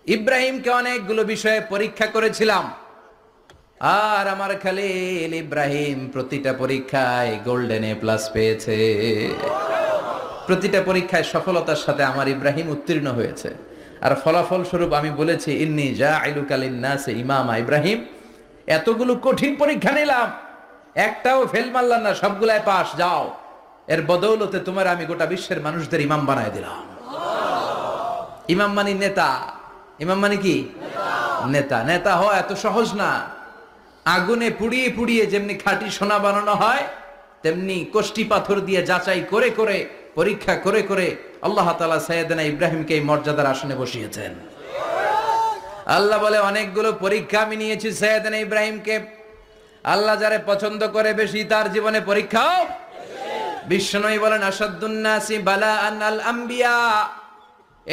ইব্রাহিমকে অনেকগুলো বিষয়ে পরীক্ষা করেছিলাম, আর আমার খালিল ইব্রাহিম প্রতিটা পরীক্ষায় গোল্ডেন এ প্লাস পেয়েছে। প্রতিটা পরীক্ষায় সফলতার সাথে আমার ইব্রাহিম উত্তীর্ণ হয়েছে। আর ফলাফল স্বরূপ আমি বলেছি, ইন্নী জাইলুকা লিন্নাসি ইমামা। ইব্রাহিম, এতগুলো কঠিন পরীক্ষা নিলাম, একটাও ফেল মারলাম না, সবগুলাই পাস। যাও, এর বদৌলতে তোমার আমি গোটা বিশ্বের মানুষদের ইমাম বানায় দিলাম। ইমাম মানে নেতা। ইমাম মানে কি? নেতা। নেতা হওয়া এত সহজ না। আগুনে পুড়িয়ে পুড়িয়ে যেমনি খাঁটি সোনা বানানো হয়, তেমনি কষ্টি পাথর দিয়ে যাচাই করে করে, পরীক্ষা করে করে আল্লাহ তাআলা সাইয়েদনা ইব্রাহিমকে এই মর্যাদার আসনে বসিয়েছেন। আল্লাহ বলে, অনেকগুলো পরীক্ষা আমি নিয়েছি সাইয়েদনা ইব্রাহিমকে। আল্লাহ যারে পছন্দ করে বেশি, তার জীবনে পরীক্ষাও। বিশ্বনবী বলেন, আসাদ্দুন নাসি বালাআন আল আম্বিয়া।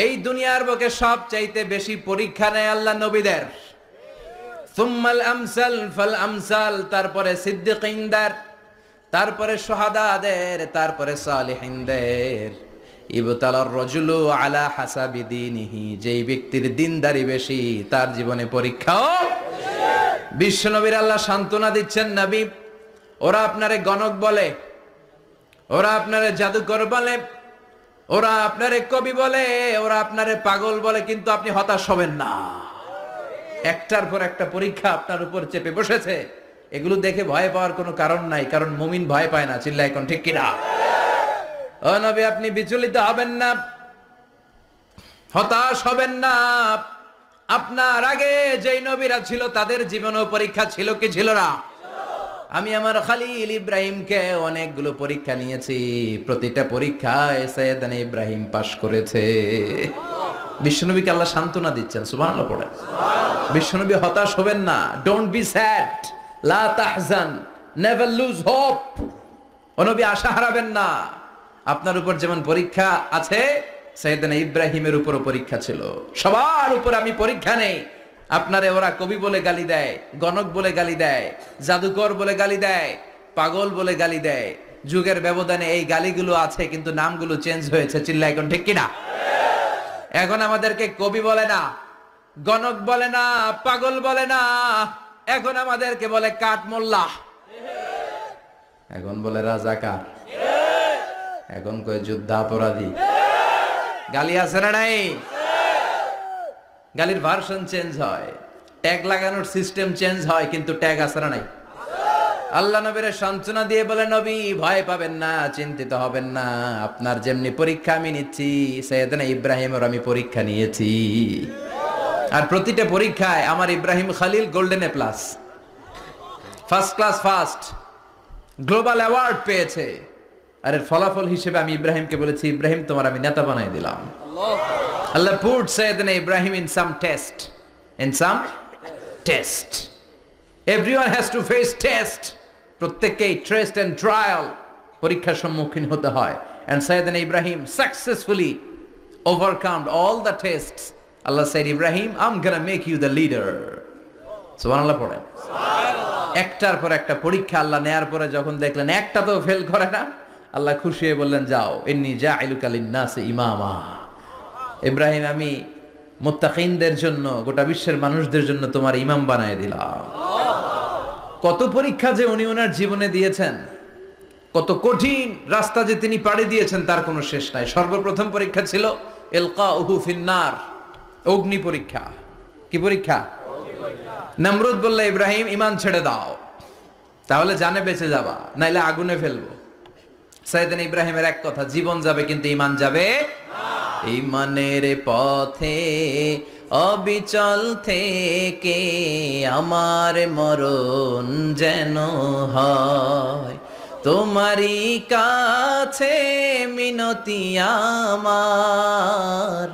এই দুনিয়ার বুকে সবচাইতে বেশি পরীক্ষা নেয় আল্লাহ নবীদের। সুম্মাল আমসাল ফাল আমসাল, তারপরে সিদ্দিকিনদের, তারপরে শুহাদাদের, তারপরে সালিহিনদের। ইবতালার রাজুলু আলা হাসাবি দীনিহি, যেই ব্যক্তির দিনদারি বেশি, তার জীবনে পরীক্ষাও। বিশ্বনবীর আল্লাহ সান্ত্বনা দিচ্ছেন, নবী, ওরা আপনারে গণক বলে, ওরা আপনারে জাদুকর বলে, ওরা আপনারে কবি বলে, ওরা আপনারে পাগল বলে, কিন্তু আপনি হতাশ হবেন না। একটার পর একটা পরীক্ষা আপনার উপর চেপে বসেছে। এগুলো দেখে ভয় পাওয়ার কোনো কারণ নাই, কারণ মুমিন ভয় পায় না। চিল্লা এখন ঠিক কিনা? ও নবী, আপনি বিচলিত হবেন না, হতাশ হবেন না। আপনার আগে যেই নবীরা ছিল, তাদের জীবনেও পরীক্ষা ছিল কি ছিল না? আমি আমার খালিল ইব্রাহিমকে অনেকগুলো পরীক্ষা নিয়েছি, প্রতিটা পরীক্ষায় সাইয়েদনা ইব্রাহিম পাশ করেছে। বিশ্বনবীকে আল্লাহ সান্ত্বনা দিচ্ছেন। সুবহানাল্লাহ পড়েন। বিশ্বনবী হতাশ হবেন না। ডোন্ট বি স্যাড, লা তাহজান, নেভার লুজ হোপ। ও নবী, আশা হারাবেন না। আপনার উপর যেমন পরীক্ষা আছে, সাইয়েদনা ইব্রাহিমের উপরও পরীক্ষা ছিল। সবার উপর আমি পরীক্ষা নেই। আপনারে ওরা কবি বলে গালি দেয়, গণক বলে গালি দেয়, জাদুকর বলে গালি দেয়, পাগল বলে গালি দেয়। যুগের ব্যবধানে এই গালিগুলো আছে, কিন্তু নামগুলো চেঞ্জ হয়েছে। চিল্লা এখন ঠিক কিনা? এখন আমাদেরকে কবি বলে না, গণক বলে না, পাগল বলে না, এখন আমাদেরকে বলে কাঠ মোল্লা, এখন বলে রাজাকার, এখন কয় যুদ্ধাপরাধী। গালি আছে না নাই? গালির ভার্সন চেঞ্জ হয়, ট্যাগ লাগানোর সিস্টেম চেঞ্জ হয়, কিন্তু ট্যাগ আছে না নাই? আল্লাহ নবীর সান্ত্বনা দিয়ে বলে, নবী ভয় পাবেন না, চিন্তিত হবেন না। আপনার যেমনি পরীক্ষা আমি নিচ্ছি, সাইয়েদনা ইব্রাহিমের আমি পরীক্ষা নিয়েছি। আর প্রতিটা পরীক্ষায় আমার Ibrahim Khalil golden A plus, first class first, global award পেয়েছে। আর এর ফলাফল হিসেবে আমি ইব্রাহিমকে বলেছি, ইব্রাহিম তোমার আমি নেতা বানাই দিলাম। Allah put Sayyidina Ibrahim in some test. In some test. Everyone has to face test. প্রত্যেককেই টেস্ট এন্ড ট্রায়াল, পরীক্ষার সম্মুখীন হতে হয়। And Sayyidina Ibrahim successfully overcome all the tests. Allah said, Ibrahim, I'm gonna make you the leader. সুবহানাল্লাহ পড়েন। একটার পর একটা পরীক্ষা আল্লাহ নেয়ার পরে যখন দেখলেন একটা তো ফেল করে না, আল্লাহ খুশি হয়ে বললেন, যাও, ইন্নী জাইলুকা লিন্নাসি ইমামা। ইব্রাহিম, আমি মুত্তাকিনদের জন্য, গোটা বিশ্বের মানুষদের জন্য তোমার ইমাম বানায় দিলাম। কত পরীক্ষা যে উনি ওনার জীবনে দিয়েছেন, কত কঠিন রাস্তা যে তিনি পাড়ি দিয়েছেন, তার কোনো শেষ নাই। সর্বপ্রথম পরীক্ষা ছিল ইলকাউহু ফিন্নার, অগ্নি পরীক্ষা। কি পরীক্ষা? নমরুদ বলল, ইব্রাহিম ঈমান ছেড়ে দাও, তাহলে জানে বেঁচে যাবা, নাইলে আগুনে ফেলবো। সাইয়েদনা ইব্রাহিমের এক কথা, জীবন যাবে কিন্তু ঈমান যাবে না। ঈমানের পথে অবিচল থেকে আমার মরণ যেন হয়, তোমারই কাছে মিনতি আমার,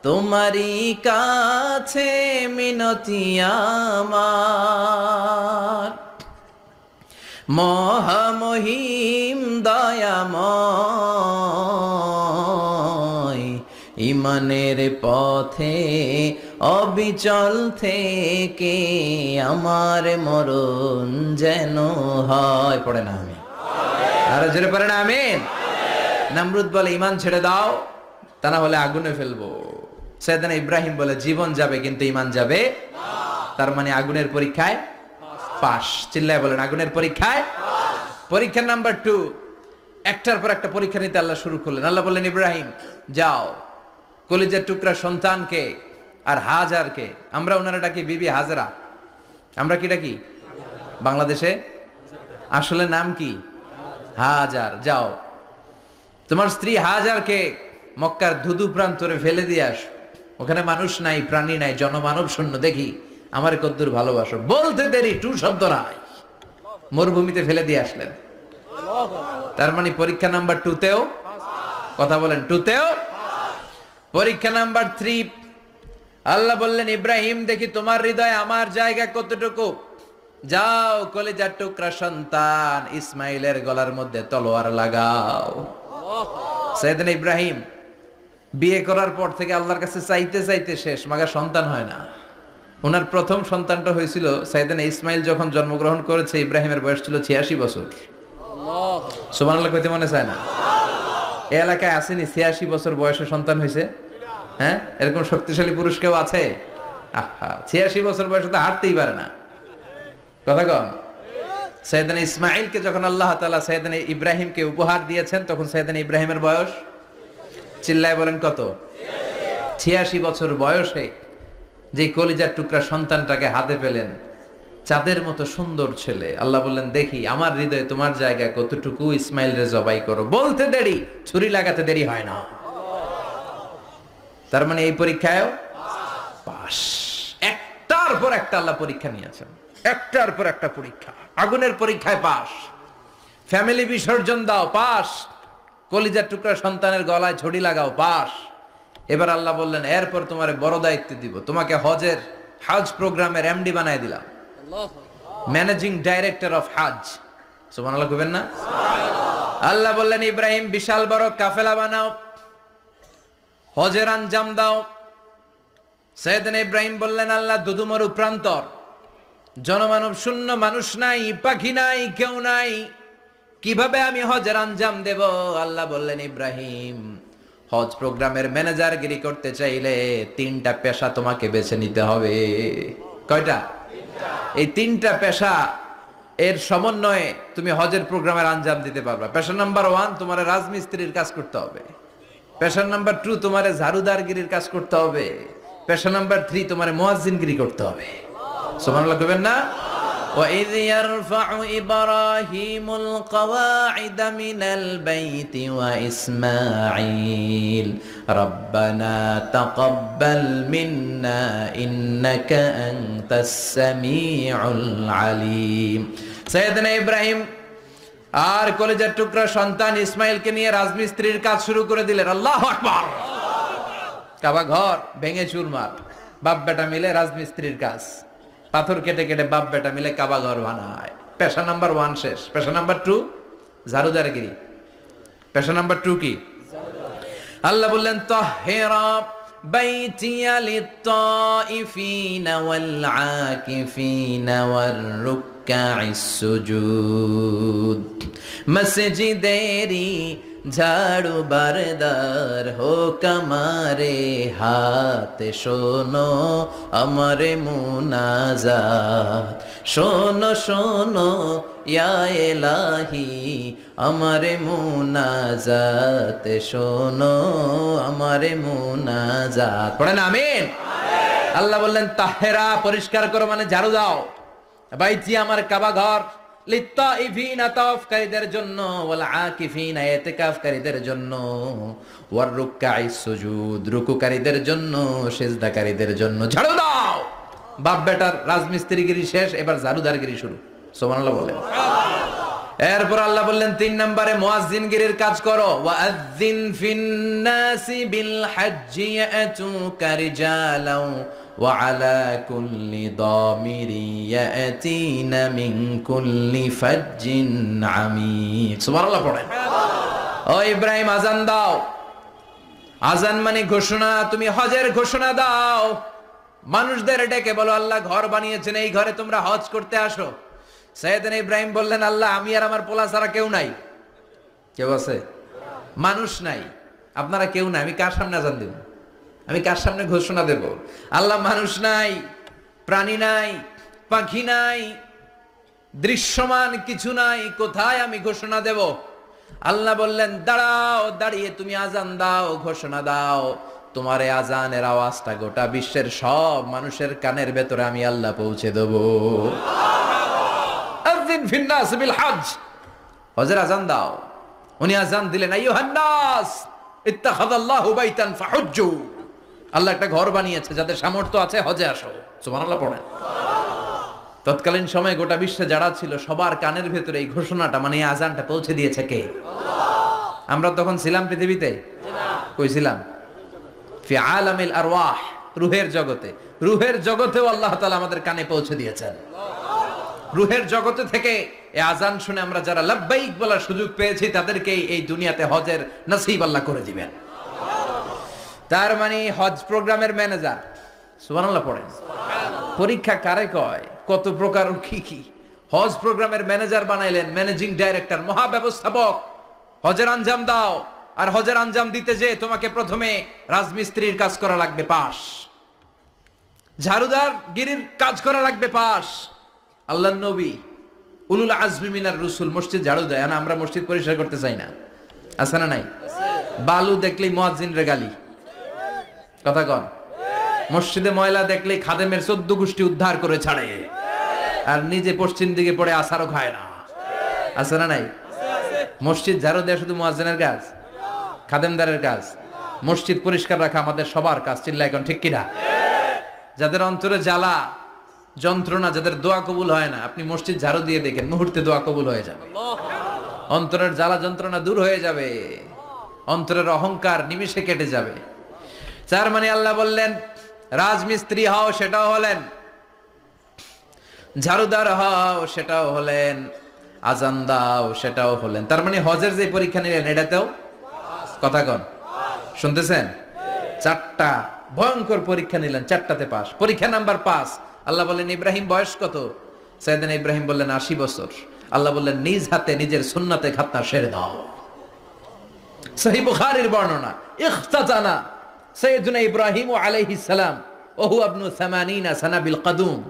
তোমারই কাছে মিনতি আমার। মহামহিম দয়াময়, ঈমানের পথে অবিচল থেকে আমার মরণ যেন হয়। পড়ে না আমি, আরো জোরে পড়ে না আমিন। নমরুদ বলে, ঈমান ছেড়ে দাও, তা না হলে আগুনে ফেলবো। সাইয়েদনা ইব্রাহিম বলে জীবন যাবে কিন্তু ঈমান যাবে না। তার মানে আগুনের পরীক্ষায় পাস। চিল্লায় বলেন আগুনের পরীক্ষায় পাস। পরীক্ষা নাম্বার 2, একটার পর একটা পরীক্ষা নিতে আল্লাহ শুরু করলেন। আল্লাহ বললেন ইব্রাহিম যাও, কলিজার টুকরা সন্তানকে আর হাজারকে, আমরা ওনারা ডাকি বিবি হাজরা, আমরা কি ডাকি বাংলাদেশে, আসলে নাম কি হাজার, যাও তোমার স্ত্রী হাজারকে মক্কার ধুধু প্রান্তরে ফেলে দিয়ে আস, ওখানে মানুষ নাই, প্রাণী নাই, জনমানব শূন্য, দেখি আমার কদ্দুর ভালোবাসো। বলতে দেরি, টু শব্দ নাই, মরুভূমিতে ফেলে দিয়ে আসলেন। তার মানে পরীক্ষা নাম্বার 2তেও, কথা বলেন 2তেও। পরীক্ষা নাম্বার 3, আল্লাহ বললেন ইব্রাহিম দেখি তোমার হৃদয়ে আমার জায়গা কতটুকু, যাও কলিজার টুকরা সন্তান ইসমাইলের গলার মধ্যে তলোয়ার লাগাও। সাইয়েদনা ইব্রাহিম বিয়ে করার পর থেকে আল্লাহর কাছে চাইতে চাইতে শেষ, মাগা সন্তান হয় না। ওনার প্রথম সন্তানটা হয়েছিল সাইয়েদনা ইসমাইল যখন জন্মগ্রহণ করেছে, ইব্রাহিমের বয়স ছিল 86 বছর। সুবহানাল্লাহ কইতে মনে চায় না? এই এলাকায় আসেনি 86 বছর বয়সে সন্তান হয়েছে? হ্যাঁ, এরকম শক্তিশালী পুরুষ কেউ আছে? আহা, 86 বছর বয়সে তো হাঁটতেই পারে না, কথা কন। সাইয়েদনা ইসমাইলকে যখন আল্লাহ তাআলা সাইয়েদনা ইব্রাহিমকে উপহার দিয়েছেন, তখন সাইয়েদনা ইব্রাহিমের বয়স, চিল্লায় বলেন কত? 86 বছর বয়সে যে কলিজার টুকরা সন্তানটাকে হাতে পেলেন, চাঁদের মতো সুন্দর ছেলে, আল্লাহ বললেন দেখি আমার হৃদয়ে তোমার জায়গা কতটুকু, ইসমাইল রে জবাই করো। বলতে দেরি, ছুরি লাগাতে দেরি হয় না। তার মানে এই পরীক্ষায় পাস। একটার পর একটা আল্লাহ পরীক্ষা নিয়েছেন, একটার পর একটা পরীক্ষা। আগুনের পরীক্ষায় পাস, ফ্যামিলি বিসর্জন দাও পাস, কলিজার টুকরা সন্তানের গলায় ছড়ি লাগাও পাস। এবার আল্লাহ বললেন এরপর তোমার বড় দায়িত্ব দিব, তোমাকে হজ প্রোগ্রামের এমডি বানায় দিলাম, ম্যানেজিং ডাইরেক্টর অফ হজ। সুবহানাল্লাহ কইবেন না? আল্লাহ বললেন ইব্রাহিম বিশাল বড় কাফেলা বানাও, হজের আঞ্জাম দাও। সাইয়েদনা ইব্রাহিম বললেন আল্লাহ দুদুমরু প্রান্তর, জনমানব শূন্য, মানুষ নাই, পাখি নাই, কেউ নাই, কিভাবে আমি হজের আঞ্জাম দেব? আল্লাহ বললেন ইব্রাহিম হজ প্রোগ্রামের ম্যানেজারগিরি করতে চাইলে 3টা পেশা তোমাকে বেছে নিতে হবে। কয়টা? এই 3টা পেশা এর সমন্বয়ে তুমি হজের প্রোগ্রামের আঞ্জাম দিতে পারবে। পেশা নাম্বার 1 তোমার রাজমিস্ত্রির কাজ করতে হবে, পেশা নাম্বার 2 তোমার ঝাড়ুদারগিরির কাজ করতে হবে, পেশা নাম্বার 3 তোমার মুয়াজ্জিনগিরি করতে হবে। সুবহানাল্লাহ কইবেন না? وَإِذْ يَرْفَعُ إِبْرَاهِيمُ الْقَوَاعِدَ مِنَ الْبَيْتِ وَإِسْمَاعِيلُ رَبَّنَا تَقَبَّلْ مِنَّا إِنَّكَ أَنْتَ السَّمِيعُ الْعَلِيمُ। সাইয়েদনা ইব্রাহিম আর কলিজার টুকরা সন্তান ইসমাইলকে নিয়ে রাজমিস্ত্রির কাজ শুরু করে দিলেন। আল্লাহু আকবার। কাবা ঘর ভেঙে চুরমার, বাপ বেটা মিলে রাজমিস্ত্রির কাজ, পাথর কেটে কেটে বাপ বেটা মিলে কাবা ঘর বানায়। পেশা নাম্বার 1 শেষ। পেশা নাম্বার 2 ঝাড়ুদারগিরি। পেশা নাম্বার 2 কি? আল্লাহ বললেন তাহহিরা বাইতিয়া লিত-তাইফিনা ওয়াল আকিফিনা ওয়ার রুকআইস সুজুদ। মসজিদেরি ঝাড়ু বারদার হোক আমারে হাত, শোনো আমারে মুনাজাত, শোনো শোনো ইয়া ইলাহি আমারে মুনাজাত, শোনো আমারে মুনাজাত। পড়েন আমিন। আল্লাহ বললেন তাহেরা পরিষ্কার করো, মানে ঝাড়ু দাও। বাইতি আমার কাবা ঘর, লিত্তাইফিনা তাওয়াফকারীদের জন্য, ওয়াল আকিফিনা ইতিকাফকারীদের জন্য, ওয়ার রুকআইস সুজুদ রুকুকারীদের জন্য, সিজদাকারীদের জন্য। ঝাড়ু দাও। বাপ বেটার রাজমিস্ত্রিগিরি শেষ, এবার ঝাড়ুদারগিরি শুরু। সুবহানাল্লাহ বলেন। এরপর আল্লাহ বললেন 3 নম্বরে মুয়াজ্জিনগিরির কাজ করো। ওয়াআযযিন ফিন-নাসি বিল হাজ্জি ইয়াতুকা রিজালাও ওয়া আলা কুল্লি দামিরি ইয়াতিনা মিন কুল্লি ফাজ্জিন আমিক। সুবহানাল্লাহ পড়েন। ও ইব্রাহিম আযান দাও। আযান মানে ঘোষণা, তুমি হজের ঘোষণা দাও। মানুষদের ডেকে বলো আল্লাহ ঘর বানিয়েছেন, এই ঘরে তোমরা হজ করতে আসো। সাইয়েদনা ইব্রাহিম বললেন আল্লাহ আমি আর আমার পোলা ছাড়া কেউ নাই। কেউ আছে? মানুষ নাই, আপনারা কেউ নাই, আমি কার সামনে আযান দেব? আমি কার সামনে ঘোষণা দেব? আল্লাহ মানুষ নাই, প্রাণী নাই, পাখি নাই, দৃশ্যমান কিছু নাই, কোথায় আমি ঘোষণা দেব? আল্লাহ বললেন দাঁড়াও, দাঁড়িয়ে তুমি আজান দাও, ঘোষণা দাও। তোমার এই আজানের আওয়াজটা গোটা বিশ্বের সব মানুষের কানের ভেতরে আমি আল্লাহ পৌঁছে দেব। আযিন ফিন নাস বিল হজ, হজের আজান দাও। উনি আজান দিলেন, আইয়ুহান নাস ইত্তাখাযাল্লাহু বাইতান ফাহুজ্জু। আল্লাহ একটা ঘর বানিয়েছে, যাদের সামর্থ্য আছে হজে আসো। সুবহানাল্লাহ পড়েন। তৎকালীন সময়ে গোটা বিশ্বে যারা ছিল সবার কানের ভেতরে এই ঘোষণাটা, মানে এই আজানটা পৌঁছে দিয়েছে কে? আমরা তখন ছিলাম পৃথিবীতে? কই ছিলাম? ফি আলামিল আরওয়াহ, রূহের জগতে। রূহের জগতেও আল্লাহ তাআলা আমাদের কানে পৌঁছে দিয়েছেন। রূহের জগতে থেকে এই আজান শুনে আমরা যারা লাব্বাইক বলার সুযোগ পেয়েছি, তাদেরকে এই দুনিয়াতে হজের নসিব আল্লাহ করে দিবেন। তার মানে হজ প্রোগ্রামের ম্যানেজার। সুবহানাল্লাহ পড়েন। পরীক্ষা কারে কয়? কত প্রকার কি কি। হজ প্রোগ্রামের ম্যানেজার বানাইলেন, ম্যানেজিং ডাইরেক্টর, মহাব্যবস্থাপক। হজের আঞ্জাম দাও, আর হজের আঞ্জাম দিতে যে তোমাকে প্রথমে রাজমিস্ত্রির কাজ করা লাগবে পাস, ঝাড়ুদার গিরির কাজ করা লাগবে পাস। আল্লাহর নবী উলুল আজমি মিনার রসুল মসজিদ ঝাড়ু দেয় না, আমরা মসজিদ পরিষ্কার করতে চাই না, আছে না নাই? বালু দেখলেই মুয়াজ্জিনের গালি, কথা কন। মসজিদে ময়লা দেখলেই খাদেমের 14 গোষ্ঠী উদ্ধার করে ছাড়ে, আর নিজে পশ্চিম দিকে পড়ে আসারও খায় না, আছে না নাই? মসজিদ ঝাড়ু দেওয়া শুধু মুয়াজ্জিনের কাজ? খাদেমদারের কাজ? মসজিদ পরিষ্কার রাখা আমাদের সবার কাজ। চিল্লা এখন ঠিক কিনা? যাদের অন্তরে জ্বালা যন্ত্রণা, যাদের দোয়া কবুল হয় না, আপনি মসজিদ ঝাড়ু দিয়ে দেখেন, মুহূর্তে দোয়া কবুল হয়ে যাবে। অন্তরের জ্বালা যন্ত্রণা দূর হয়ে যাবে, অন্তরের অহংকার নিমিষে কেটে যাবে। তার মানে আল্লাহ বললেন রাজমিস্ত্রি হও, সেটাও হলেন, ঝাড়ুদার হও, সেটাও হলেন, আজান দাও, সেটাও হলেন। তার মানে হজের যে পরীক্ষা নিলেন এটাতেও, কথা কন, শুনতেছেন? 4টা ভয়ঙ্কর পরীক্ষা নিলেন, 4টাতে পাস। পরীক্ষা নাম্বার 5। আল্লাহ বললেন ইব্রাহিম বয়স কত? সাইয়েদনা ইব্রাহিম বললেন 80 বছর। আল্লাহ বললেন নিজ হাতে নিজের সুন্নাতে খাতনা সেরে দাও। সহিহ বুখারীর বর্ণনা, ইখতাতানা সাইয়েদনা ইব্রাহিম আলাইহিস সালাম ওয়া হুয়া ইবনু 80 সানা বিল কদুম।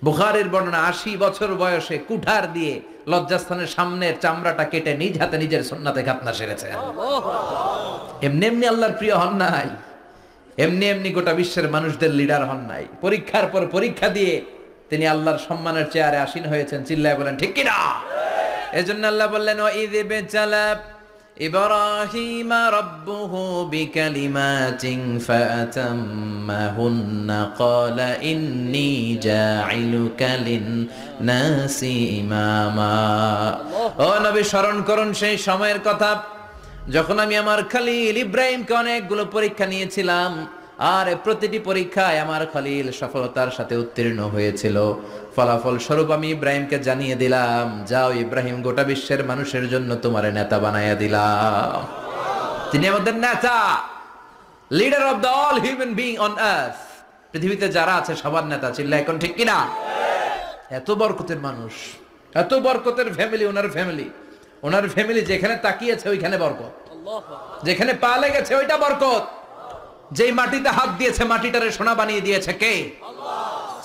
বুখারীর বর্ণনা, 80 বছর বয়সে কুঠার দিয়ে লজ্জাস্থানের সামনের চামড়াটা কেটে নিজ হাতে নিজের সুন্নাতে খাতনা সেরেছে। এমনি এমনি আল্লাহর প্রিয় হন নাই, এমনি এমনি গোটা বিশ্বের মানুষদের লিডার হন নাই। পরীক্ষার পর পরীক্ষা দিয়ে তিনি আল্লাহর সম্মানের চেয়ারে আসীন হয়েছেন। চিল্লায় বলেন ঠিক কিনা? এজন্য আল্লাহ বললেন ওয়াইয ইবতালা ইব্রাহিমা রাব্বুহু বিকালিমাতিন ফাআতাম্মাহুন্না ক্বালা ইন্নী জাঈলুকা লিন-নাসি ইমামা। ও নবী, স্মরণ করুন সেই সময়ের কথা যখন আমি আমার খলিল ইব্রাহিমকে অনেকগুলো পরীক্ষা নিয়েছিলাম, আর প্রতিটি পরীক্ষায় আমার খলিল সফলতার সাথে উত্তীর্ণ হয়েছিল। ফলাফল স্বরূপ আমি ইব্রাহিমকে জানিয়ে দিলাম, যাও ইব্রাহিম, গোটা বিশ্বের মানুষের জন্য তোমার নেতা বানাইয়া দিলাম। তিনি আমাদের নেতা, leader of the all human being on earth. পৃথিবীতে যারা আছে সবার নেতা। চিল্লা এখন ঠিক কিনা? এত বরকতের মানুষ, এত বরকতের ফ্যামিলি, ওনার ফ্যামিলি, ওনার ফ্যামিলি যেখানে তাকিয়েছে ওইখানে বরকত, যেখানে পা লেগেছে ওইটা বরকত। যেই মাটিতে হাত দিয়েছে মাটিটারে সোনা বানিয়ে দিয়েছে কে?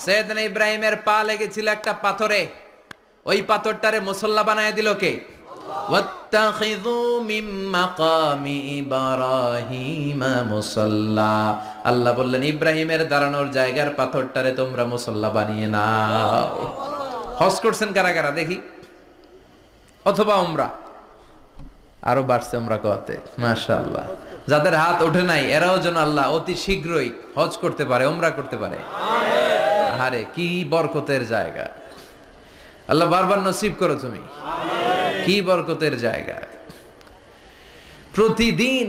সাইয়েদনা ইব্রাহিমের পা লেগেছিল একটা পাথরে, ওই পাথরটারে মুসল্লা বানিয়ে দিল কে? ওয়াত্তাখিযু মিন মাকামি ইব্রাহিমা মুসাল্লা। আল্লাহ বললেন ইব্রাহিমের দাঁড়ানোর জায়গার পাথরটারে তোমরা মুসল্লা বানিয়ে নাও। হজ করছেন কারা কারা দেখি? অথবা উমরা? আরো বাড়ছে উমরা করতে, মাশাআল্লাহ। যাদের হাত ওঠে নাই এরাও যেন আল্লাহ অতি শীঘ্রই হজ করতে পারে, উমরা করতে পারে। আরে কি বরকতের জায়গা! আল্লাহ বারবার নসিব করো তুমি। কি বরকতের জায়গা! প্রতিদিন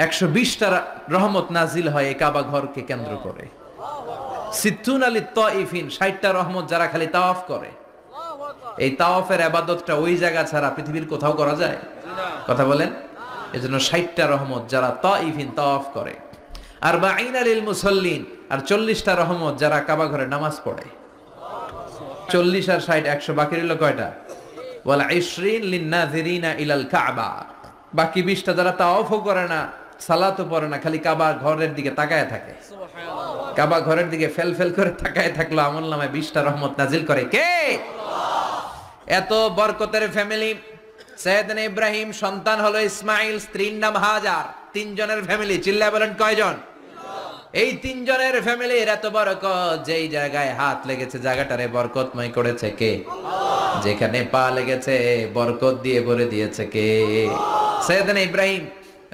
120টা রহমত নাজিল হয় এই কাবা ঘরকে কেন্দ্র করে। সিত্তুন আলী তাইফিন, 60টা রহমত যারা খালি তাওয়াফ করে। এই তাওয়াফের ইবাদতটা ওই জায়গা ছাড়া পৃথিবীর কোথাও করা যায়? কথা বলেন। এজন্য 60টা রহমত যারা তাইফিন তাওয়াফ করে। 40 লিল মুসাল্লিন, আর 40টা রহমত যারা কাবা ঘরে নামাজ পড়ে। 40 আর 60 100, বাকি রইল কয়টা? ওয়াল 20 লিন নাযিরিনা ইলাল কাবা। বাকি 20টা যারা তাওয়াফও করে না, সালাতও পড়ে না, খালি কাবা ঘরের দিকে তাকায় থাকে। কাবা ঘরের দিকে ফেল ফেল করে তাকায় থাকলো, আমলনামায় 20টা রহমত নাজিল করে কে? এত বরকতের ফ্যামিলি। সাইয়েদনা ইব্রাহিম সন্তান হলো ইসমাইল, স্ত্রীর নাম হাজার। 3 জনের ফ্যামিলি, চিল্লায় বলেন কয়জন? এই 3 জনের ফ্যামিলির এত বরকত, যেই জায়গায় হাত লেগেছে জায়গাটারে বরকতময় করেছে কে? যেখানে পা লেগেছে বরকত দিয়ে ভরে দিয়েছে কে? সাইয়েদনা ইব্রাহিম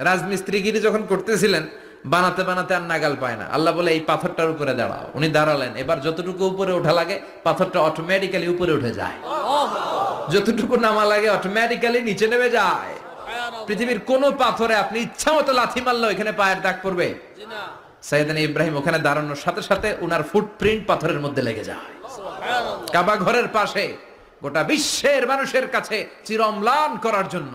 রাজমিস্ত্রিগিরি যখন করতেছিলেন, বানাতে বানাতে আর নাগাল পায় না। আল্লাহ বলে এই পাথরটার উপরে দাঁড়াও। উনি দাঁড়ালেন, এবার যতটুকু উপরে ওঠা লাগে পাথরটা অটোমেটিক্যালি উপরে উঠে যায়, যতটুকু নামা লাগে অটোমেটিক্যালি নিচে নেমে যায়। পৃথিবীর কোন পাথরে আপনি ইচ্ছা মতো লাথি মারলে এখানে পায়ের দাগ পড়বে? সাইয়েদনা ইব্রাহিম ওখানে দাঁড়ানোর সাথে সাথে উনার ফুটপ্রিন্ট পাথরের মধ্যে লেগে যায়। কাবা ঘরের পাশে গোটা বিশ্বের মানুষের কাছে চিরম্লান করার জন্য,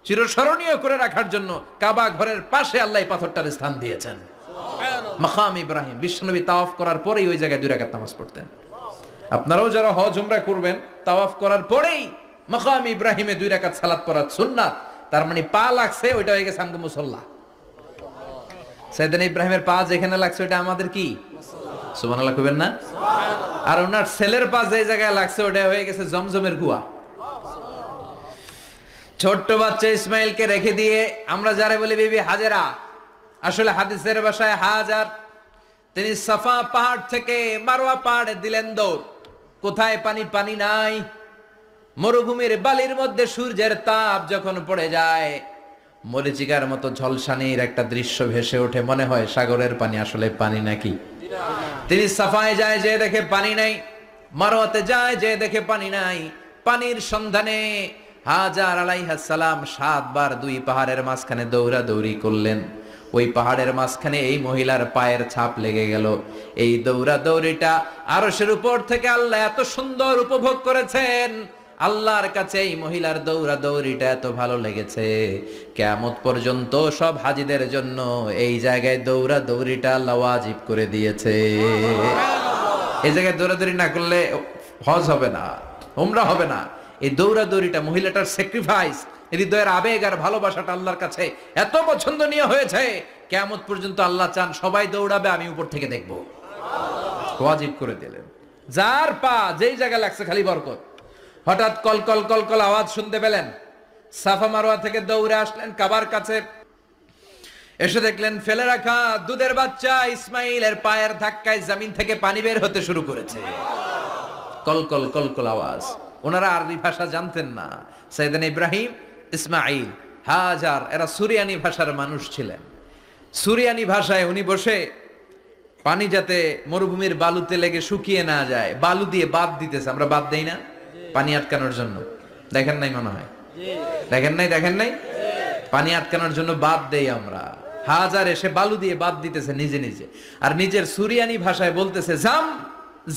চিরস্মরণীয় করে রাখার জন্য কাবা ঘরের পাশে আল্লাহ এই পাথরটার স্থান দিয়েছেন। মাকাম ইব্রাহিম। বিশ্বনবী তাওয়াফ করার পরেই ওই জায়গায় 2 রাকাত নামাজ পড়তেন। আপনারাও যারা হজ উমরা করবেন, তাওয়াফ করার পরেই মাকাম ইব্রাহিমে 2 রাকাত সালাত পড়া সুন্নাত। তার মানে পা লাগছে, ওইটা হয়ে গেছে আমগো মুসাল্লা। সাইয়েদনা ইব্রাহিমের পা যেখানে লাগছে ওইটা আমাদের কি? সুবহানাল্লাহ কইবেন না? আর ওনার ছেলের পা যে জায়গায় লাগছে ওটা হয়ে গেছে জমজমের কুয়া। ছোট্ট বাচ্চা ইসমাইলকে রেখে দিয়ে আমরা যারা বলি বিবি হাজেরা, আসলে হাদিসের ভাষায় হাজার, তিনি সাফা পাহাড় থেকে মারওয়া পাহাড়ে দিলেন দৌড়। কোথায় পানি? পানি নাই। মরুভূমির বালির মধ্যে সূর্যের তাপ যখন পড়ে যায়, মরিচিকার মতো ঝলসানির একটা দৃশ্য ভেসে ওঠে, মনে হয় সাগরের পানি, আসলে পানি নাকি। তিনি সাফায় যায়, যে দেখে পানি নাই। মারওয়াতে যায়, যে দেখে পানি নাই। পানির সন্ধানে হাজার আলাইহিস সালাম 7 বার 2 পাহাড়ের মাঝখানে দৌড়াদৌড়ি করলেন। ওই পাহাড়ের মাঝখানে এই মহিলার পায়ের ছাপ লেগে গেল। এই দৌড়াদৌড়িটা আরশের উপর থেকে আল্লাহ এত সুন্দর উপভোগ করেছেন। আল্লাহর কাছে এই মহিলার দৌড়াদৌড়িটা এত ভালো লেগেছে, কিয়ামত পর্যন্ত সব হাজীদের জন্য এই জায়গায় দৌড়াদৌড়িটা আল্লাহ ওয়াজিব করে দিয়েছে। এই জায়গায় দৌড়াদৌড়ি না করলে হজ হবে না, উমরা হবে না। এই দৌড়াদৌড়িটা, মহিলাটার স্যাক্রিফাইস, হৃদয়ের আবেগ আর ভালোবাসাটা আল্লাহর কাছে এত পছন্দনীয় হয়েছে, কিয়ামত পর্যন্ত আল্লাহ চান সবাই দৌড়াবে, আমি উপর থেকে দেখব। ওয়াজিব করে দিলেন। যার পা যেই জায়গায় লাগছে খালি বরকত। হঠাৎ কল কল কল কল আওয়াজ শুনতে পেলেন। সাফা মারওয়া থেকে দৌড়ে আসলেন কাবার কাছে। এসে দেখলেন ফেলে রাখা দুধের বাচ্চা ইসমাইলের পায়ের ধাক্কায় জমিন থেকে পানি বের হতে শুরু করেছে। কল কল কল কল আওয়াজ। ওনারা আরবি ভাষা জানতেন না। সাইয়েদনা ইব্রাহিম, ইসমাইল, হাজার এরা সুরিয়ানি ভাষার মানুষ ছিলেন। সুরিয়ানি ভাষায় উনি বসে পানি যাতে মরুভূমির বালুতে লেগে শুকিয়ে না যায়, বালু দিয়ে বাদ দিতেছে। আমরা বাদ দেই না পানি আটকানোর জন্য? দেখেন নাই মনে হয়? দেখেন নাই? পানি আটকানোর জন্য বাদ দেই আমরা। হাজার এসে বালু দিয়ে বাদ দিতেছে নিজে নিজে, আর নিজের সুরিয়ানি ভাষায় বলতেছে জাম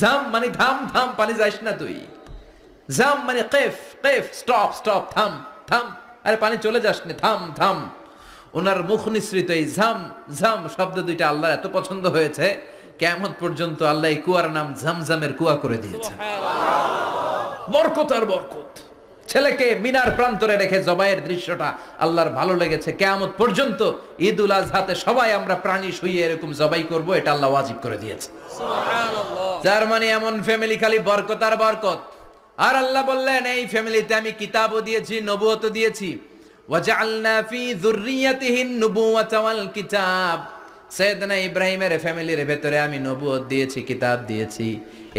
জাম, মানে থাম থাম, পানি যাইস না তুই। জাম মানে কেফ কেফ, স্টপ স্টপ, থাম থাম, আরে পানি চলে যাস না, থাম থাম। ওনার মুখ নিঃসৃত এই ঝাম ঝাম শব্দ দুইটা আল্লাহ এত পছন্দ হয়েছে, কিয়ামত পর্যন্ত আল্লাহ এই কুয়ার নাম ঝমঝমের কুয়া করে দিয়েছে। বরকত আর বরকত। ছেলেকে মিনার প্রান্তরে রেখে জবাইয়ের দৃশ্যটা আল্লাহর ভালো লেগেছে। কিয়ামত পর্যন্ত ঈদুল আজহাতে সবাই আমরা প্রাণী শুইয়ে এরকম জবাই করব, এটা আল্লাহ ওয়াজিব করে দিয়েছে। সুবহানাল্লাহ। যার মানে এমন ফ্যামিলি খালি বরকত আর বরকত। আর আল্লাহ বললেন এই ফ্যামিলিতে আমি কিতাবও দিয়েছি, নবুয়তও দিয়েছি। ওয়াজআলনা ফি যুররিয়াতিহিন নুবুওয়াতা ওয়াল কিতাব। সাইয়েদনা ইব্রাহিমের ফ্যামিলির ভেতরে আমি নবুয়ত দিয়েছি, কিতাব দিয়েছি।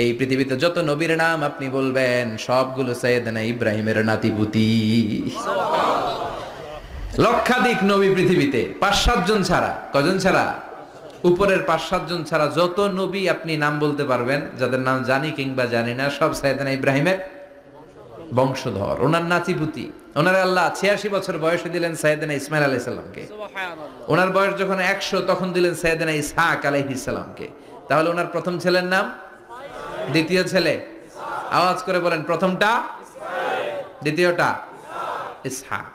এই পৃথিবীতে যত নবীর নাম আপনি বলবেন সবগুলো সাইয়েদনা ইব্রাহিমের নাতিপুতি। লক্ষাধিক নবী পৃথিবীতে, 5-7 জন ছাড়া। কজন ছাড়া? উপরের 5-7 জন ছাড়া যত নবী আপনি নাম বলতে পারবেন, যাদের নাম জানি কিংবা জানি না, সব সাইয়েদনা ইব্রাহিমের বংশধর, ওনার নাতিপুতি। ওনার আল্লাহ 86 বছর বয়সে দিলেন সাইয়েদনা ইসমাইল আলাইহিস সালামকে। ওনার বয়স যখন 100 তখন দিলেন সাইয়েদনা ইসহাক আলাইহিস সালামকে। তাহলে ওনার প্রথম ছেলের নাম, দ্বিতীয় ছেলে, আওয়াজ করে বলেন, প্রথমটা দ্বিতীয়টা ইসহাক।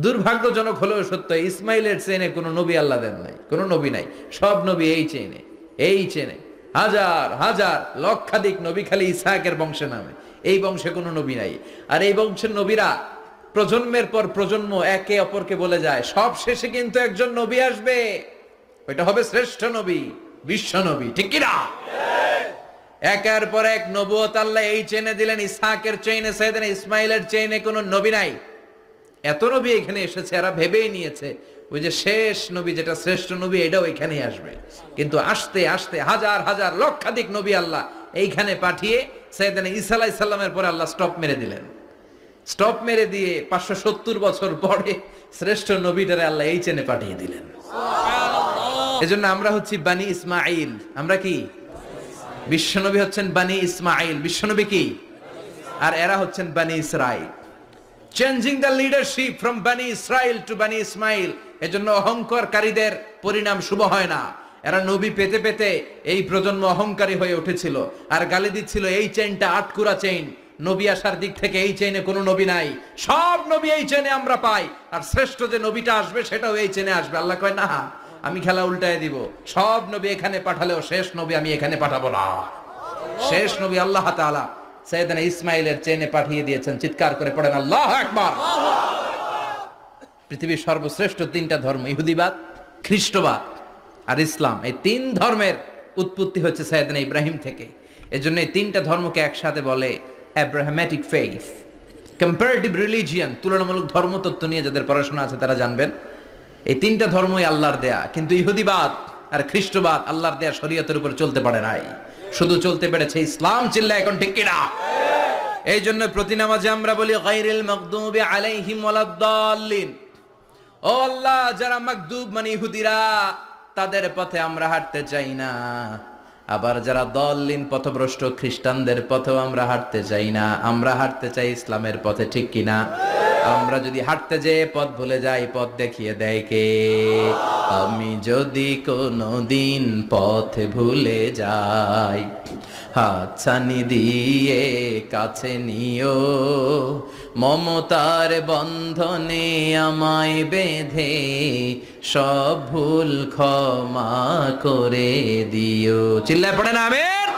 দুর্ভাগ্যজনক হলেও সত্য, ইসমাইলের চেনে কোনো নবী আল্লাহ দেন নাই, কোনো নবী নাই। সব নবী এই চেনে হাজার হাজার লক্ষাধিক নবী খালি ইসহাকের বংশে নামে। এই বংশে কোনো নবী নাই। আর এই বংশের নবীরা প্রজন্মের পর প্রজন্ম একে অপরকে বলে যায়, সব শেষে কিন্তু একজন নবী আসবে, ওইটা হবে শ্রেষ্ঠ নবী, বিশ্ব নবী, ঠিক কিনা? একের পর এক নবুয়ত আল্লাহ এই চেনে দিলেন। ইসহাকের চেইনে, সাইয়েদনা ইসমাইলের চেইনে কোনো নবী নাই। এত নবী এখানে এসেছে, এরা ভেবেই নিয়েছে ওই যে শেষ নবী, যেটা শ্রেষ্ঠ নবী, এটাও এখানেই আসবে। কিন্তু আস্তে আস্তে হাজার হাজার লক্ষাধিক নবী আল্লাহ এইখানে পাঠিয়ে সাইয়েদনা ঈসা আলাইহিস সালামের পরে আল্লাহ স্টপ মেরে দিলেন। স্টপ মেরে দিয়ে 570 বছর পরে শ্রেষ্ঠ নবীটারে আল্লাহ এই চেনে পাঠিয়ে দিলেন। এজন্য আমরা হচ্ছি বানি ইসমাইল। আমরা কি? বিশ্বনবী হচ্ছেন বানি ইসমাইল, বিশ্বনবী কি? আর এরা হচ্ছেন বানি Israil. Changing the leadership from বানি ইসরাইল টু বানি ইসমাইল। এজন্য অহংকারকারীদের পরিণাম শুভ হয় না। এরা নবী পেতে পেতে এই প্রজন্ম অহংকারী হয়ে উঠেছিল আর গালি দিচ্ছিল এই চেইনটা আটকুরা চেইন, নবী আসার দিক থেকে এই চেইনে কোনো নবী নাই, সব নবী এই চেইনে আমরা পাই, আর শ্রেষ্ঠ যে নবীটা আসবে সেটাও এই চেইনে আসবে। আল্লাহ কয় না, আমি খেলা উল্টায় দিব, সব নবী এখানে পাঠালেও শেষ নবী আমি এখানে পাঠাবো না। শেষ নবী আল্লাহ তাআলা সাইয়েদনা ইসমাইলের চেইনে পাঠিয়ে দিয়েছেন। চিৎকার করে পড়েন আল্লাহু আকবার। পৃথিবীর সর্বশ্রেষ্ঠ তিনটা ধর্ম, ইহুদিবাদ, খ্রিস্টবাদ আর ইসলাম, এই তিন ধর্মের উৎপত্তি হচ্ছে সাইয়েদনা ইব্রাহিম থেকে। এজন্য এই তিনটা ধর্মকে একসাথে বলে অ্যাব্রাহামেটিক ফেইথ। কম্পারেটিভ রিলিজিয়ান, তুলনামূলক ধর্মতত্ত্ব নিয়ে যাদের পড়াশোনা আছে তারা জানবেন এই তিনটা ধর্মই আল্লাহর দেয়া। কিন্তু ইহুদিবাদ আর খ্রিস্টবাদ আল্লাহর দেয়া শরীয়তের উপর চলতে পারে নাই, শুধু চলতে পেরেছে ইসলাম। চিল্লা এখন ঠিক কিনা? এই জন্য প্রতি নামাজে আমরা বলি গায়রিল মাগদুবি আলাইহিম ওয়ালাদ-দাল্লিন। ও আল্লাহ, যারা মাগদুব মানে ইহুদিরা, তাদের পথে আমরা হাঁটতে চাই না। আবার যারা দল্লিন পথভ্রষ্ট খ্রিস্টানদের পথেও আমরা হাঁটতে চাই না। আমরা হাঁটতে চাই ইসলামের পথে, ঠিক কিনা? আমরা যদি হাঁটতে যেয়ে পথ ভুলে যাই, পথ দেখিয়ে দেয় কে? আমি যদি কোনোদিন পথ ভুলে যাই, হাতছানি দিয়ে কাছে নিও, মমতার বন্ধনে আমায় বেঁধে সব ভুল ক্ষমা করে দিও। চিল্লায় পড়েন আমিন।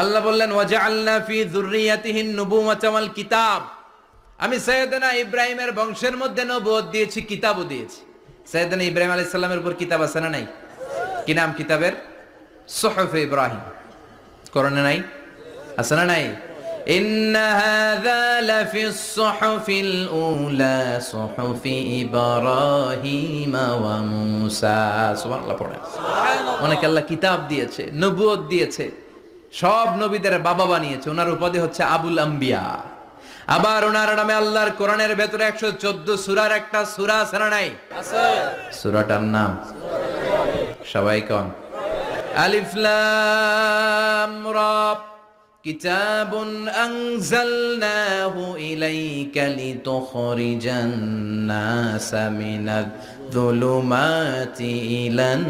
আল্লাহ বললেন ওয়াজআলনা ফি যুররিয়াতিহিন নুবুওয়াতা ওয়াল কিতাব। আমি সাইয়েদনা ইব্রাহিমের বংশের মধ্যে নবুয়ত দিয়েছি, কিতাবও দিয়েছি। সাইয়েদনা ইব্রাহিম আলাইহিস সালামের উপর কিতাব আছে না নাই? কি নাম কিতাবের? সুহুফ ইব্রাহিম। কোরআনে নাই? আছে না নাই? ইন্না হাযা লাফিস সুহুফিল উলা সুহুফি ইব্রাহিম ওয়া মূসা। সুবহানাল্লাহ পড়েন। অনেক আল্লাহ কিতাব দিয়েছে, নবুয়ত দিয়েছে, সব নবীদের বাবা বানিয়েছে। ওনার উপাধি হচ্ছে আবুল আম্বিয়া। আবার ওনার নামে আল্লাহর কোরআনের ভেতরে 114 সূরার একটা সূরা আছে না নাই? আছে। সূরাটার নাম সবাই কোন? আলিফ লাম রা। কিতাবুন আনজালনাহু ইলাইকা লিতুখরিজান নাসা মিনাজ যুলুমাতি ইলান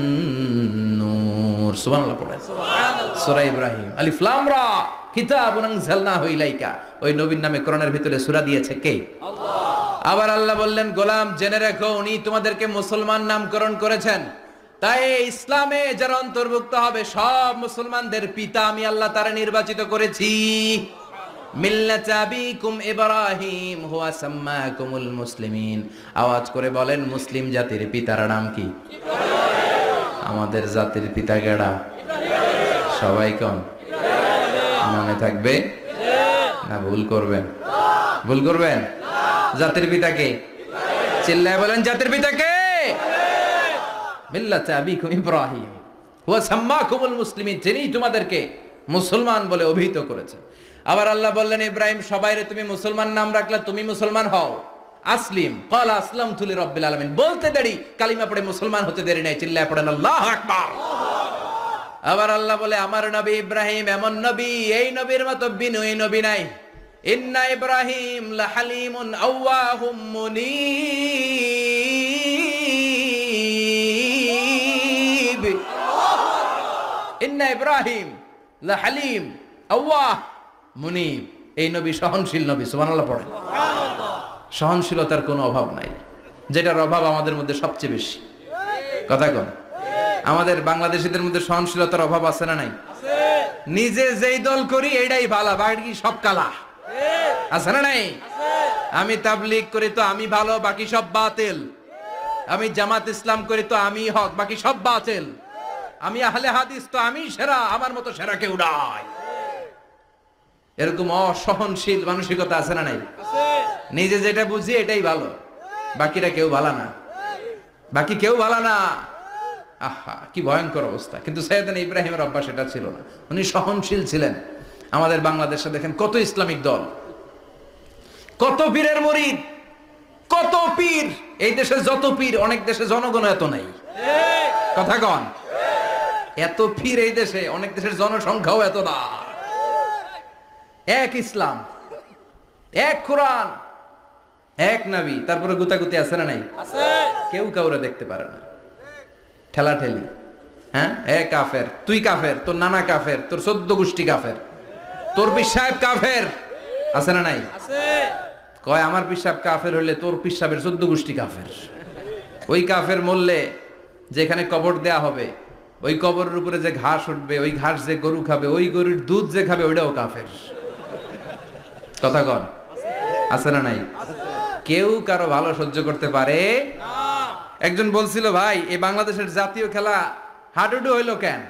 নূর। সুবহানাল্লাহ পড়েন। সুবহানাল্লাহ। সূরা ইব্রাহিম, আলিফ লাম রা, কিতাবুন আনজালনাহু ইলাইকা। ওই নবীর নামে কোরআনের ভিতরে সূরা দিয়েছে কে? আল্লাহ। আবার আল্লাহ বললেন, গোলাম জেনে রাখো, উনি তোমাদেরকে মুসলমান নামকরণ করেছেন। তাই ইসলামে যারা অন্তর্ভুক্ত হবে সব মুসলমানদের পিতা আমি আল্লাহ তারা নির্বাচিত করেছি। মিল্লাতা আবিকুম ইব্রাহিম হুয়া সাম্মাকুমুল মুসলিমিন। আওয়াজ করে বলেন, মুসলিম জাতির পিতার নাম কি? আমাদের জাতির পিতা কেডা? সবাই কোন? মনে থাকবে না ভুল করবেন? ভুল করবেন? জাতির পিতা কে? চিল্লায় বলেন, জাতির পিতা কে? মিল্লাতা আবিকুম ইব্রাহিম হুয়া সাম্মাকুমুল মুসলিমিন, যিনি তোমাদেরকে মুসলমান বলে অভিহিত করেছেন। আবার আল্লাহ বললেন, ইব্রাহিম সবাইরে তুমি মুসলমান নাম রাখলা, তুমি মুসলমান হও। আসলিম ক্বালা আসলামতু লিরাব্বিল আলামিন, বলতে দেরি, কালিমা পড়ে মুসলমান হতে দেরি নাই। চিল্লায় পড়েন আল্লাহু আকবার। আবার আল্লাহ বলে, আমার নবী ইব্রাহিম এমন নবী, এই নবীর মতো বিনয়ী নবী নাই। ইন্না ইব্রাহিম লাহালিমুন আওয়াহুম মুনীব। ইন্না ইব্রাহিম লাহালিম আওয়াহ মুনীব। এই নবী সহনশীল নবী। সুবহানাল্লাহ পড়েন। সহনশীলতার কোনো অভাব নাই, যেটার অভাব আমাদের মধ্যে সবচেয়ে বেশি। কথা কোন? আমাদের বাংলাদেশীদের মধ্যে সহনশীলতার অভাব আছে না নাই? নিজে যেই দল করি এটাই ভালো, বাকি সব কালা। আছে না নাই? আমি তাবলীগ করি তো আমি ভালো, বাকি সব বাতিল। আমি জামাত ইসলাম করি তো আমি হক, বাকি সব বাতিল। আমি আহলে হাদিস তো আমি সেরা, আমার মতো সেরা কেউ নাই। এরকম অসহনশীল মানসিকতা আছে না নাই? নিজে যেটা বুঝি এটাই ভালো, বাকিরা কেউ ভালো না, বাকি কেউ ভালো না। আহা, কি ভয়ঙ্কর অবস্থা। কিন্তু সাইয়েদনা ইব্রাহিমের অভ্যাস এটা ছিল না, উনি সহনশীল ছিলেন। আমাদের বাংলাদেশে দেখেন কত ইসলামিক দল, কত পীরের মুরিদ, কত পীর। এই দেশে যত পীর, অনেক দেশে জনগণ এত নাই। কথা কন, এত পীর এই দেশে, অনেক দেশের জনসংখ্যাও এত না। এক ইসলাম, এক কোরআন, এক নবী, তারপরে গুতাগুতি আছে না নাই? কেউ কাউরে দেখতে পারে না, ঠেলা ঠেলি। হ্যাঁ, এক কাফের, তুই কাফের, তোর নানা কাফের, তোর 14 গোষ্ঠী কাফের, তোর পীর সাহেব কাফের, আছে না নাই? কয় আমার পীর সাহেব কাফের হলে তোর পীর সাহেবের 14 গোষ্ঠী কাফের। ওই কাফের মরলে যেখানে কবর দেয়া হবে, ওই কবরের উপরে যে ঘাস উঠবে, ওই ঘাস যে গরু খাবে, ওই গরুর দুধ যে খাবে, ওইটাও কাফের। কথা কন, আছে না নাই? কেউ কারো ভালো সহ্য করতে পারে না। একজন বলছিল, ভাই এই বাংলাদেশের জাতীয় খেলা হাডুডু হইলো কেন?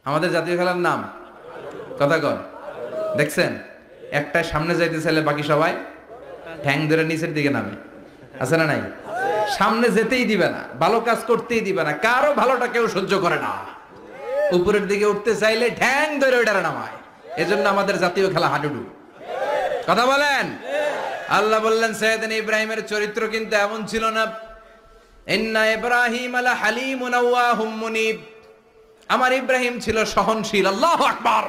আমাদের জাতীয় খেলার নাম, কথা কন, দেখছেন? একটা সামনে যাইতে চাইলে বাকি সবাই ঠ্যাং ধরে নিচের দিকে নামে, আছে না নাই? সামনে যেতেই দিবে না, ভালো কাজ করতেই দিবে না, কারো ভালোটা কেউ সহ্য করে না। উপরের দিকে উঠতে চাইলে ঠ্যাং ধরে ওইটারে নামায়। এজন্য আমাদের জাতীয় খেলা হাডুডু। কথা বলেন। আল্লাহ বললেন সাইয়েদনা ইব্রাহিমের চরিত্র কিন্তু এমন ছিল না। ইন্না ইব্রাহিম আলা হালিমুন আওয়াহুম মুনিব। আমার ইব্রাহিম ছিল সহনশীল। আল্লাহু আকবার।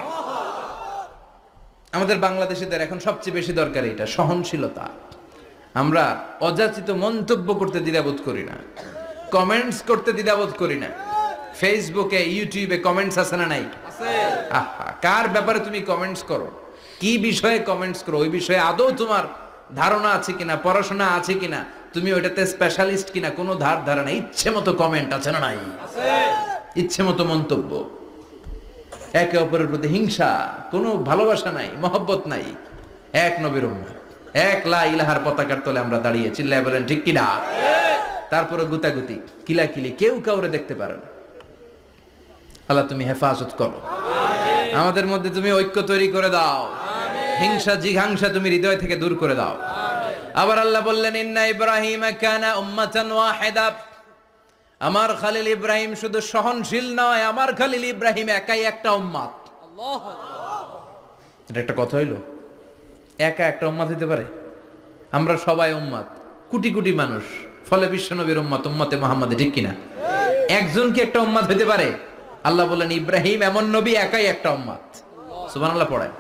আমাদের বাংলাদেশীদের এখন সবচেয়ে বেশি দরকার এটা, সহনশীলতা। আমরা অযাচিত মন্তব্য করতে দ্বিধাবোধ করি না, কমেন্টস করতে দ্বিধাবোধ করি না। ফেসবুকে, ইউটিউবে কমেন্টস আছে না নাই? আহা, কার ব্যাপারে তুমি কমেন্টস করো, কি বিষয়ে কমেন্টস করো, ওই বিষয়ে আদৌ তোমার ধারণা আছে কিনা, পড়াশোনা আছে কিনা, তুমি ওইটাতে স্পেশালিস্ট কিনা, কোনো ধারণা। ইচ্ছে মতো কমেন্ট আছে না নাই? ইচ্ছে মতো মন্তব্য, একে অপরের প্রতি হিংসা, কোনো ভালোবাসা নাই, মহব্বত নাই। এক নবীর উম্মত, এক লা ইলাহার পতাকার তলে আমরা দাঁড়িয়ে, চিল্লায় বলেন ঠিক কিনা? তারপরে গুতাগুতি, কিলাকিলি, কেউ কাউরে দেখতে পারে না। আল্লাহ তুমি হেফাজত করো, আমাদের মধ্যে তুমি ঐক্য তৈরি করে দাও, হিংসা জিঘাংসা তুমি হৃদয় থেকে দূর করে দাও। আবার আল্লাহ বললেন ইন্না ইব্রাহিম কানা উম্মাতান ওয়াহিদা। আমার খলিল ইব্রাহিম শুধু সহনশীল নয়, আমার খলিল ইব্রাহিম একাই একটা উম্মত। আল্লাহু আকবার। এটা একটা কথা হইলো, একা একটা উম্মত হইতে পারে? আমরা সবাই উম্মত, কোটি কোটি মানুষ, ফলে বিশ্বনবীর উম্মত, উম্মতে মুহাম্মাদে, ঠিক কিনা? একজন কি একটা উম্মত হইতে পারে? আল্লাহ বলেন ইব্রাহিম এমন নবী, একাই একটা উম্মত। সুবহানাল্লাহ পড়েন।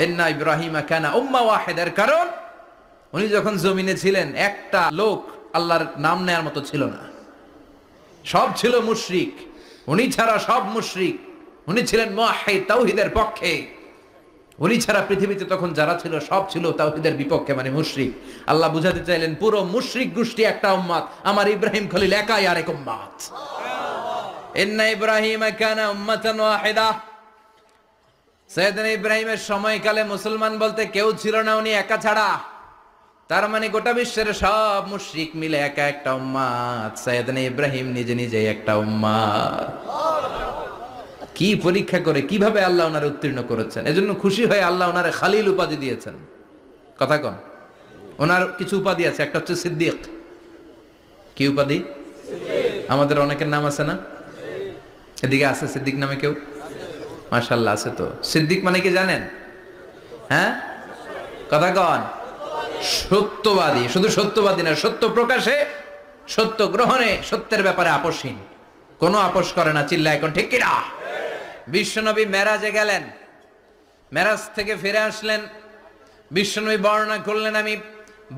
ইন্না ইব্রাহিম কানা উম্মাহ ওয়াহিদা। এর কারণ উনি যখন জমিনে ছিলেন, একটা লোক আল্লাহর নাম নেয়ার মতো ছিল না, সব ছিল মুশরিক। উনি ছাড়া সব মুশরিক। উনি ছিলেন মুওয়াহহিদ, তাওহীদের পক্ষে। উনি ছাড়া পৃথিবীতে তখন যারা ছিল সব ছিল তাওহীদের বিপক্ষে, মানে মুশরিক। আল্লাহ বুঝাতে চাইলেন পুরো মুশরিক গোষ্ঠী একটা উম্মত, আমার ইব্রাহিম খলিল একাই আরেক উম্মত। ইন্না ইব্রাহিম কানা উম্মাতান ওয়াহিদা। সাইয়েদনা ইব্রাহিমের সময়কালে মুসলমান বলতে কেউ ছিল না, উনি একা ছাড়া। তার মানে গোটা বিশ্বের সব মুশরিক মিলে একা একটা উম্মত, সাইয়েদনা ইব্রাহিম নিজে নিজে একটা উম্মত। কি পরীক্ষা করে, কিভাবে আল্লাহ ওনারে উত্তীর্ণ করেছেন। এজন্য খুশি হয়ে আল্লাহ ওনারে খালিল উপাধি দিয়েছেন। কথা কন, ওনার কিছু উপাধি আছে, একটা হচ্ছে সিদ্দিক। কি উপাধি? আমাদের অনেকের নাম আছে না? এদিকে আছে সিদ্দিক নামে কেউ? মাশাআল্লাহ আছে তো। সিদ্দিক মানে কি জানেন? হ্যাঁ, কথা কন। সত্যবাদী। শুধু সত্যবাদী না, সত্য প্রকাশে, সত্য গ্রহণে, সত্যের ব্যাপারে আপোষহীন, কোনো আপোষ করে না। চিল্লা এখন ঠিক কিনা? বিশ্বনবী মেরাজে গেলেন, মেরাজ থেকে ফিরে আসলেন। বিশ্বনবী বর্ণনা করলেন, আমি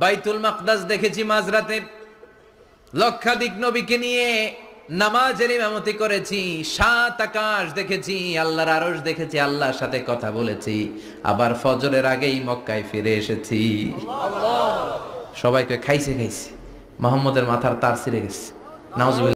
বাইতুল মাকদাস দেখেছি মাঝরাতে, লক্ষাধিক নবীকে নিয়ে নামাজের ইমামতি করেছি, 7 আকাশ দেখেছি, আল্লাহর আরশ দেখেছি, আল্লাহর সাথে কথা বলেছি, আবার ফজরের আগেই মক্কায় ফিরে এসেছি। সবাইকে খাইছে, মুহাম্মদের মাথার তার ছিঁড়ে গেছে। নাউজুবিল্লাহ।